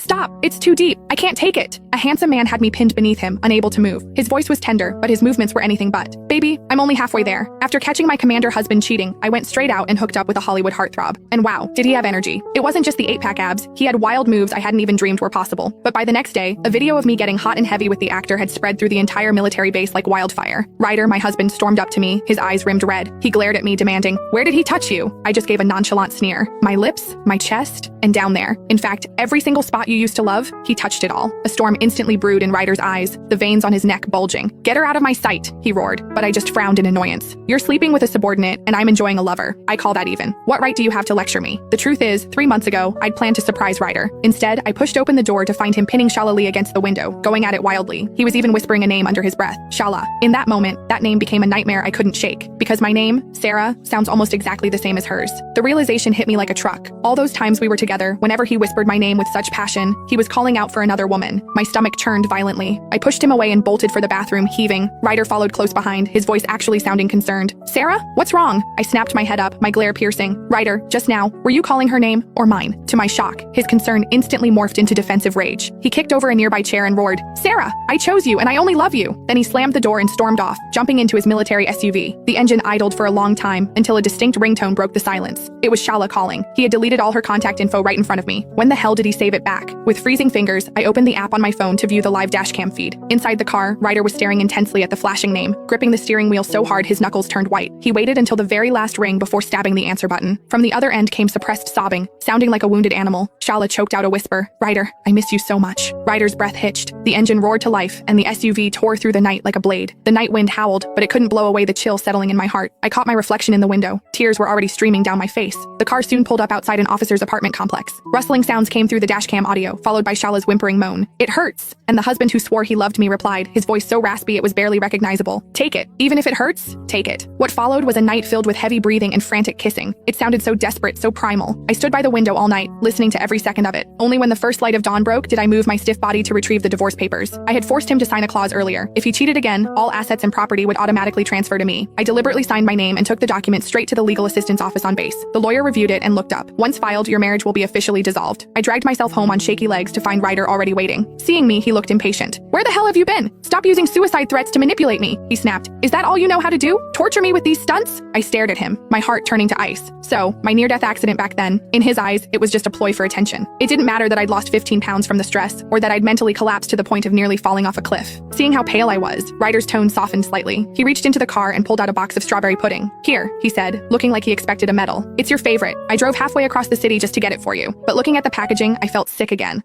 Stop! It's too deep. I can't take it. A handsome man had me pinned beneath him, unable to move. His voice was tender, but his movements were anything but. Baby, I'm only halfway there. After catching my commander husband cheating, I went straight out and hooked up with a Hollywood heartthrob. And wow, did he have energy. It wasn't just the 8-pack abs, he had wild moves I hadn't even dreamed were possible. But by the next day, a video of me getting hot and heavy with the actor had spread through the entire military base like wildfire. Ryder, my husband, stormed up to me, his eyes rimmed red. He glared at me, demanding, "Where did he touch you?" I just gave a nonchalant sneer. My lips, my chest, and down there. In fact, every single spot you used to love, he touched it all. A storm instantly brewed in Ryder's eyes, the veins on his neck bulging. "Get her out of my sight," he roared, but I just frowned in annoyance. "You're sleeping with a subordinate, and I'm enjoying a lover. I call that even. What right do you have to lecture me?" The truth is, 3 months ago, I'd planned to surprise Ryder. Instead, I pushed open the door to find him pinning Shala Lee against the window, going at it wildly. He was even whispering a name under his breath, Shala. In that moment, that name became a nightmare I couldn't shake, because my name, Sarah, sounds almost exactly the same as hers. The realization hit me like a truck. All those times we were together, whenever he whispered my name with such passion, he was calling out for another woman. My stomach churned violently. I pushed him away and bolted for the bathroom, heaving. Ryder followed close behind, his voice actually sounding concerned. "Sarah? What's wrong?" I snapped my head up, my glare piercing. "Ryder, just now, were you calling her name or mine?" To my shock, his concern instantly morphed into defensive rage. He kicked over a nearby chair and roared, "Sarah, I chose you and I only love you." Then he slammed the door and stormed off, jumping into his military SUV. The engine idled for a long time until a distinct ringtone broke the silence. It was Shala calling. He had deleted all her contact info right in front of me. When the hell did he save it back? With freezing fingers, I opened the app on my phone to view the live dashcam feed. Inside the car, Ryder was staring intensely at the flashing name, gripping the steering wheel so hard his knuckles turned white. He waited until the very last ring before stabbing the answer button. From the other end came suppressed sobbing, sounding like a wounded animal. Shala choked out a whisper, "Ryder, I miss you so much." Ryder's breath hitched. The engine roared to life, and the SUV tore through the night like a blade. The night wind howled, but it couldn't blow away the chill settling in my heart. I caught my reflection in the window. Tears were already streaming down my face. The car soon pulled up outside an officer's apartment complex. Rustling sounds came through the dashcam audio, followed by Shala's whimpering moan. "It hurts." And the husband who swore he loved me replied, his voice so raspy it was barely recognizable. "Take it. Even if it hurts, take it." What followed was a night filled with heavy breathing and frantic kissing. It sounded so desperate, so primal. I stood by the window all night, listening to every second of it. Only when the first light of dawn broke did I move my stiff body to retrieve the divorce papers. I had forced him to sign a clause earlier. If he cheated again, all assets and property would automatically transfer to me. I deliberately signed my name and took the document straight to the legal assistant's office on base. The lawyer reviewed it and looked up. "Once filed, your marriage will be officially dissolved." I dragged myself home on shaky legs to find Ryder already waiting. Seeing me, he looked impatient. "Where the hell have you been? Stop using suicide threats to manipulate me," he snapped. "Is that all you know how to do? Torture me with these stunts?" I stared at him, my heart turning to ice. So, my near-death accident back then, in his eyes, it was just a ploy for attention. It didn't matter that I'd lost 15 pounds from the stress, or that I'd mentally collapsed to the point of nearly falling off a cliff. Seeing how pale I was, Ryder's tone softened slightly. He reached into the car and pulled out a box of strawberry pudding. "Here," he said, looking like he expected a medal. "It's your favorite. I drove halfway across the city just to get it for you." But looking at the packaging, I felt sick again.